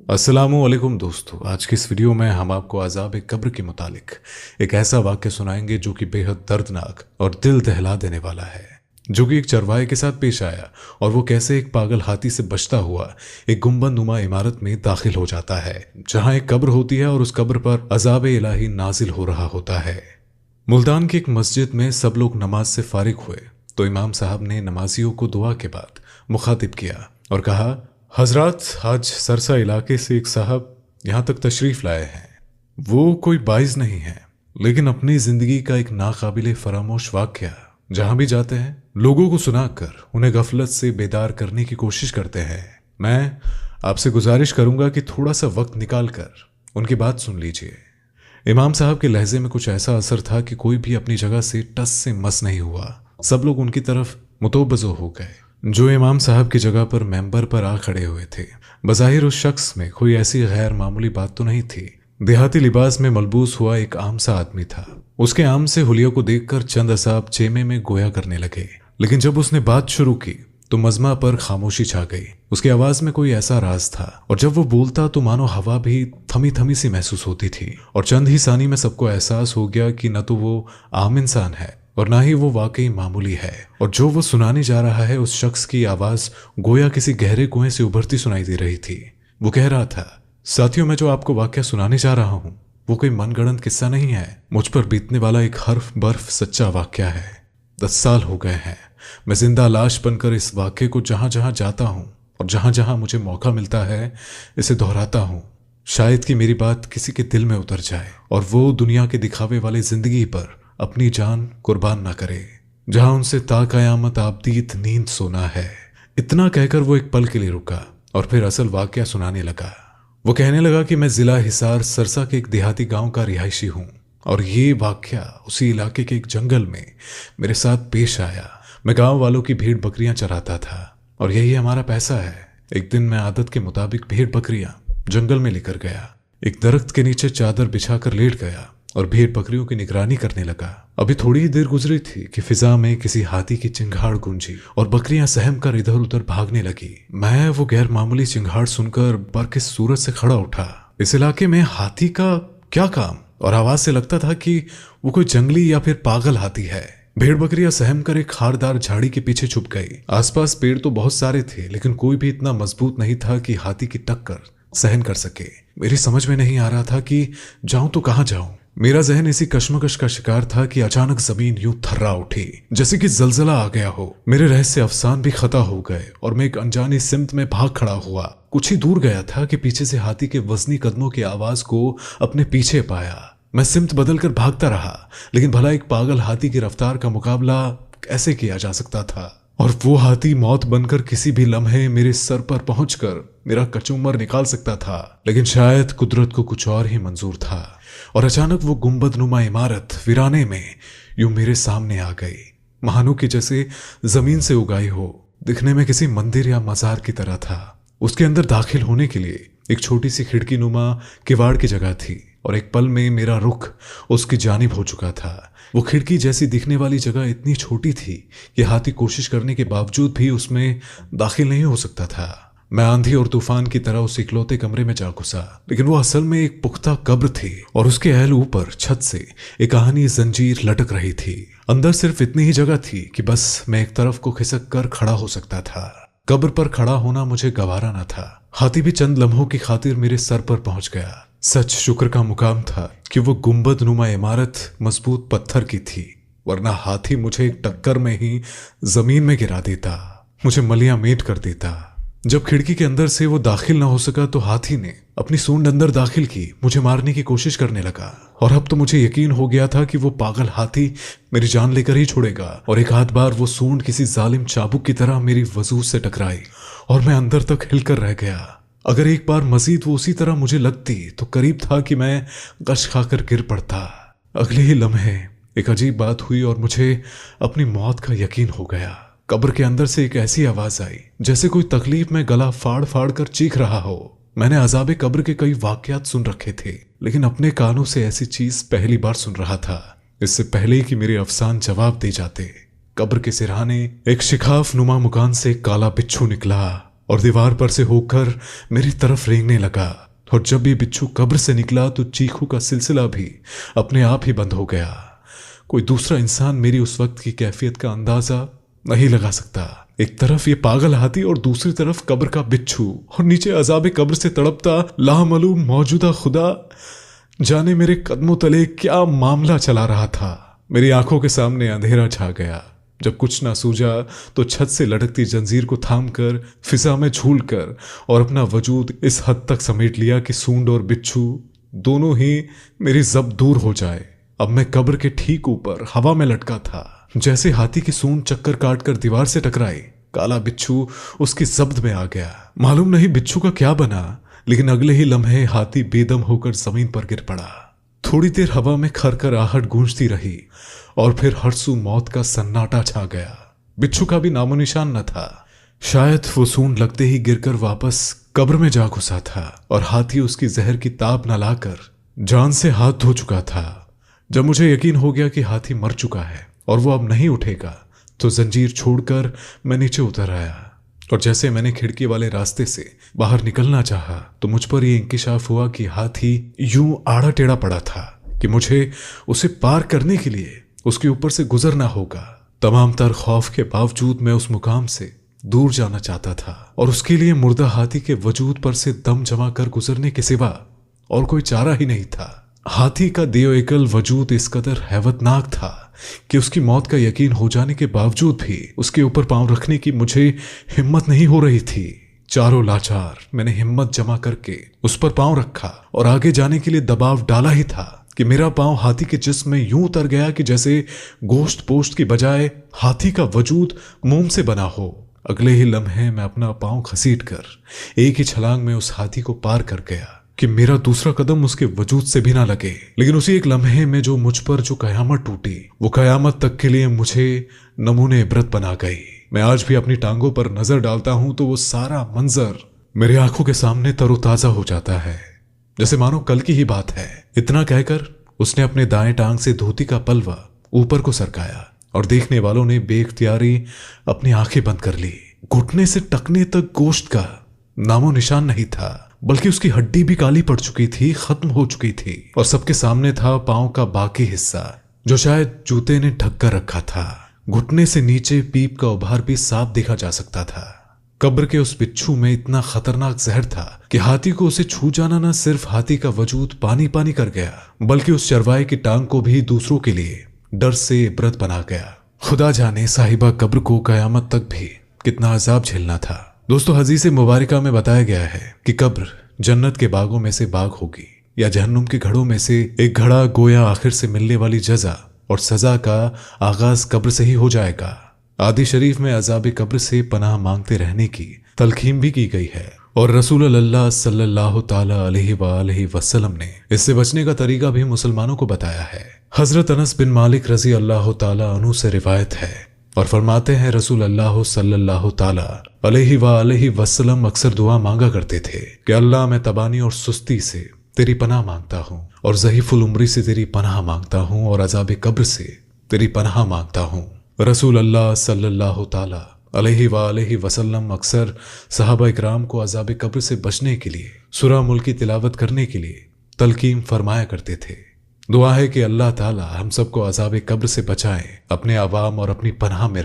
अस्सलामुअलैकुम दोस्तों, आज की इस वीडियो में हम आपको अज़ाब कब्र के मुतालिक एक ऐसा वाक़या सुनाएंगे जो कि बेहद दर्दनाक और दिल दहला देने वाला है। जो कि एक चरवाहे के साथ पेश आया और वो कैसे एक पागल हाथी से बचता हुआ एक गुंबद नुमा इमारत में दाखिल हो जाता है, जहां एक कब्र होती है और उस कब्र पर अज़ाब इलाही नाजिल हो रहा होता है। मुल्तान की एक मस्जिद में सब लोग नमाज से फारिग हुए तो इमाम साहब ने नमाजियों को दुआ के बाद मुखातिब किया और कहा, हजरात, आज सरसा इलाके से एक साहब यहाँ तक तशरीफ़ लाए हैं। वो कोई बाइज़ नहीं है, लेकिन अपनी ज़िंदगी का एक नाकाबिले फरामोश वाक़या जहाँ भी जाते हैं लोगों को सुनाकर उन्हें गफलत से बेदार करने की कोशिश करते हैं। मैं आपसे गुजारिश करूँगा कि थोड़ा सा वक्त निकाल कर उनकी बात सुन लीजिए। इमाम साहब के लहजे में कुछ ऐसा असर था कि कोई भी अपनी जगह से टस से मस नहीं हुआ। सब लोग उनकी तरफ मुतवज्जो हो गए जो इमाम साहब की जगह पर मेंबर पर आ खड़े हुए थे। बज़ाहिर उस शख्स में कोई ऐसी गैर मामूली बात तो नहीं थी। देहाती लिबास में मलबूस हुआ एक आम सा आदमी था। उसके आम से हुलिया को देखकर चंद असाब चेमे में गोया करने लगे, लेकिन जब उसने बात शुरू की तो मजमा पर खामोशी छा गई। उसकी आवाज में कोई ऐसा राज था और जब वो बोलता तो मानो हवा भी थमी थमी सी महसूस होती थी। और चंद ही सानी में सबको एहसास हो गया कि न तो वो आम इंसान है और ना ही वो वाकई मामूली है। और जो वो सुनाने जा रहा है उस शख्स की आवाज गोया किसी गहरे कुएं से उभरती सुनाई दे रही थी। वो कह रहा था, साथियों, मैं जो आपको वाकया सुनाने जा रहा हूँ वो कोई मनगढ़ंत किस्सा नहीं है। मुझ पर बीतने वाला एक हर्फ बर्फ सच्चा वाकया है। 10 साल हो गए हैं मैं जिंदा लाश बनकर इस वाकये को जहां जहां जाता हूं और जहां जहां मुझे मौका मिलता है इसे दोहराता हूं। शायद कि मेरी बात किसी के दिल में उतर जाए और वो दुनिया के दिखावे वाले जिंदगी पर अपनी जान कुर्बान ना करे, जहां उनसे ताक़यामत आबदीद नींद सोना है। इतना कहकर वो एक पल के लिए रुका और फिर असल वाकया सुनाने लगा। वो कहने लगा कि मैं जिला हिसार सरसा के एक देहाती गांव का रिहायशी हूं और ये वाकया उसी इलाके के एक जंगल में मेरे साथ पेश आया। मैं गांव वालों की भेड़ बकरियां चराता था और यही हमारा पैसा है। एक दिन मैं आदत के मुताबिक भेड़ बकरियां जंगल में लेकर गया। एक दरख्त के नीचे चादर बिछाकर लेट गया और भेड़ बकरियों की निगरानी करने लगा। अभी थोड़ी ही देर गुजरी थी कि फिजा में किसी हाथी की चिंगाड़ गूंजी और बकरियां सहम कर इधर उधर भागने लगी। मैं वो गैर मामूली चिंगाड़ सुनकर बरकिस सूरत से खड़ा उठा। इस इलाके में हाथी का क्या काम? और आवाज से लगता था कि वो कोई जंगली या फिर पागल हाथी है। भेड़ बकरियां सहम कर एक खारदार झाड़ी के पीछे छुप गई। आसपास पेड़ तो बहुत सारे थे, लेकिन कोई भी इतना मजबूत नहीं था कि हाथी की टक्कर सहन कर सके। मेरी समझ में नहीं आ रहा था कि जाऊं तो कहां जाऊं। मेरा जहन इसी कश्मकश का शिकार था कि अचानक जमीन यूं थर्रा उठी जैसे कि जलजला आ गया हो। मेरे रहस्य अफसान भी खता हो गए और मैं एक अनजानी सिमत में भाग खड़ा हुआ। कुछ ही दूर गया था कि पीछे से हाथी के वजनी कदमों की आवाज को अपने पीछे पाया। मैं सिमत बदलकर भागता रहा, लेकिन भला एक पागल हाथी की रफ्तार का मुकाबला कैसे किया जा सकता था? और वो हाथी मौत बनकर किसी भी लम्हे मेरे सर पर पहुंचकर मेरा कचूमर निकाल सकता था, लेकिन शायद कुदरत को कुछ और ही मंजूर था। और अचानक वो गुंबद नुमा इमारत वीराने में यूं मेरे सामने आ गई, महानू की जैसे जमीन से उगाई हो। दिखने में किसी मंदिर या मजार की तरह था। उसके अंदर दाखिल होने के लिए एक छोटी सी खिड़की नुमा किवाड़ की जगह थी और एक पल में मेरा रुख उसकी जानिब हो चुका था। वो खिड़की जैसी दिखने वाली जगह इतनी छोटी थी कि हाथी कोशिश करने के बावजूद भी उसमें दाखिल नहीं हो सकता था। मैं आंधी और तूफान की तरह उस इकलौते कमरे में जा घुसा, लेकिन वो असल में एक पुख्ता कब्र थी और उसके अहल ऊपर छत से एक कहानी जंजीर लटक रही थी। अंदर सिर्फ इतनी ही जगह थी कि बस मैं एक तरफ को खिसक कर खड़ा हो सकता था। कब्र पर खड़ा होना मुझे गवारा न था। हाथी भी चंद लम्हों की खातिर मेरे सर पर पहुंच गया। सच शुक्र का मुकाम था कि वो गुंबद नुमा इमारत मजबूत पत्थर की थी, वरना हाथी मुझे एक टक्कर में ही जमीन में गिरा देता, मुझे मलिया मेट कर देता। जब खिड़की के अंदर से वो दाखिल ना हो सका तो हाथी ने अपनी सूंड अंदर दाखिल की, मुझे मारने की कोशिश करने लगा। और अब तो मुझे यकीन हो गया था कि वो पागल हाथी मेरी जान लेकर ही छोड़ेगा। और एक आध बार वो सूंड किसी जालिम चाबुक की तरह मेरी वजूद से टकराई और मैं अंदर तक हिलकर रह गया। अगर एक बार मजीद वो उसी तरह मुझे लगती तो करीब था कि मैं गश खाकर गिर पड़ता। अगले ही लम्हे एक अजीब बात हुई और मुझे अपनी मौत का यकीन हो गया। कब्र के अंदर से एक ऐसी आवाज आई जैसे कोई तकलीफ में गला फाड़ फाड़ कर चीख रहा हो। मैंने अजाबे कब्र के कई वाकयात सुन रखे थे, लेकिन अपने कानों से ऐसी चीज पहली बार सुन रहा था, इससे पहले कि मेरे अफसान जवाब दे जाते। कब्र के सिरहाने एक शिखाफ नुमा मुकान से काला बिच्छू निकला और दीवार पर से होकर मेरी तरफ रेंगने लगा। और जब भी बिच्छू कब्र से निकला तो चीखों का सिलसिला भी अपने आप ही बंद हो गया। कोई दूसरा इंसान मेरी उस वक्त की कैफियत का अंदाजा नहीं लगा सकता। एक तरफ ये पागल हाथी और दूसरी तरफ कब्र का बिच्छू और नीचे अजाब कब्र से तड़पता लामालूम मौजूदा खुदा जाने मेरे कदमों तले क्या मामला चला रहा था। मेरी आंखों के सामने अंधेरा छा गया। जब कुछ ना सूझा तो छत से लटकती जंजीर को थामकर फिजा में झूलकर और अपना वजूद इस हद तक समेट लिया कि सूंड और बिच्छू दोनों ही मेरी जब्त दूर हो जाए। अब मैं कब्र के ठीक ऊपर हवा में लटका था। जैसे हाथी की सूंड चक्कर काटकर दीवार से टकराई, काला बिच्छू उसकी जब्त में आ गया। मालूम नहीं बिच्छू का क्या बना, लेकिन अगले ही लम्हे हाथी बेदम होकर जमीन पर गिर पड़ा। थोड़ी देर हवा में खरखर आहट गूंजती रही और फिर हरसू मौत का सन्नाटा छा गया। बिच्छू का भी नामो निशान न था। शायद वो सूंड लगते ही गिरकर वापस कब्र में जा घुसा था और हाथी उसकी जहर की ताप न लाकर जान से हाथ धो चुका था। जब मुझे यकीन हो गया कि हाथी मर चुका है और वो अब नहीं उठेगा, तो जंजीर छोड़कर मैं नीचे उतर आया। और जैसे मैंने खिड़की वाले रास्ते से बाहर निकलना चाहा तो मुझ पर यह इंकिशाफ हुआ कि हाथी यूं आड़ा टेढ़ा पड़ा था कि मुझे उसे पार करने के लिए उसके ऊपर से गुजरना होगा। तमाम तर खौफ के बावजूद मैं उस मुकाम से दूर जाना चाहता था और उसके लिए मुर्दा हाथी के वजूद पर से दम जमा कर गुजरने के सिवा और कोई चारा ही नहीं था। हाथी का देओ-एकल वजूद इस कदर हैवतनाक था कि उसकी मौत का यकीन हो जाने के बावजूद भी उसके ऊपर पांव रखने की मुझे हिम्मत नहीं हो रही थी। चारों लाचार मैंने हिम्मत जमा करके उस पर पांव रखा और आगे जाने के लिए दबाव डाला ही था कि मेरा पांव हाथी के जिस्म में यूं उतर गया कि जैसे गोश्त पोश्त की बजाय हाथी का वजूद मोम से बना हो। अगले ही लम्हे मैं अपना पांव घसीट कर एक ही छलांग में उस हाथी को पार कर गया कि मेरा दूसरा कदम उसके वजूद से भी ना लगे। लेकिन उसी एक लम्हे में जो मुझ पर जो कयामत टूटी, वो कयामत तक के लिए मुझे नमूने इबरत बना गई। मैं आज भी अपनी टांगों पर नजर डालता हूं तो वो सारा मंजर मेरी आंखों के सामने तरोताजा हो जाता है, जैसे मानो कल की ही बात है। इतना कहकर उसने अपने दाएं टांग से धोती का पलवा ऊपर को सरकाया और देखने वालों ने बेख्तियारी अपनी आंखें बंद कर ली। घुटने से टकने तक गोश्त का नामो निशान नहीं था, बल्कि उसकी हड्डी भी काली पड़ चुकी थी, खत्म हो चुकी थी। और सबके सामने था पांव का बाकी हिस्सा जो शायद जूते ने ढक कर रखा था। घुटने से नीचे पीप का उभार भी साफ देखा जा सकता था। कब्र के उस बिच्छू में इतना खतरनाक जहर था कि हाथी को उसे छू जाना न सिर्फ हाथी का वजूद पानी पानी कर गया, बल्कि उस चरवाहे की टांग को भी दूसरों के लिए डर से इबरत बना गया। खुदा जाने साहिबा कब्र को कयामत तक भी कितना अजाब झेलना था। दोस्तों, हदीस मुबारका में बताया गया है कि कब्र जन्नत के बागों में से बाग होगी या जहन्नुम के घड़ों में से एक घड़ा, गोया आखिर से मिलने वाली जजा और सजा का आगाज कब्र से ही हो जाएगा। आदि शरीफ में अजाब कब्र से पनाह मांगते रहने की तलखीम भी की गई है और रसूल अल्लाह सल्लल्लाहु ताला अलैहि वसल्लम ने इससे बचने का तरीका भी मुसलमानों को बताया है। हजरत अनस बिन मालिक रजी अल्लाह ताला अन्हु से रिवायत है और फरमाते हैं रसूल अल्लाह सल्लल्लाहु ताला अलैहि वसल्लम अक्सर दुआ मांगा करते थे कि अल्लाह, मैं तबानी और सुस्ती से तेरी पनाह मांगता हूँ और ज़हीफुल उम्री से तेरी पनाह मांगता हूँ और अजाब कब्र से तेरी पनाह मांगता हूँ। रसूल अल्लाह सल्लल्लाहु ताला अलैहि वसल्लम अक्सर सहाबा इकराम को अजाब कब्र से बचने के लिए सूरा मुल्क की तिलावत करने के लिए तलकीम फरमाया करते थे। दुआ है कि अल्लाह ताला हम सबको अजाब कब्र से बचाए, अपने अवाम और अपनी पनाह में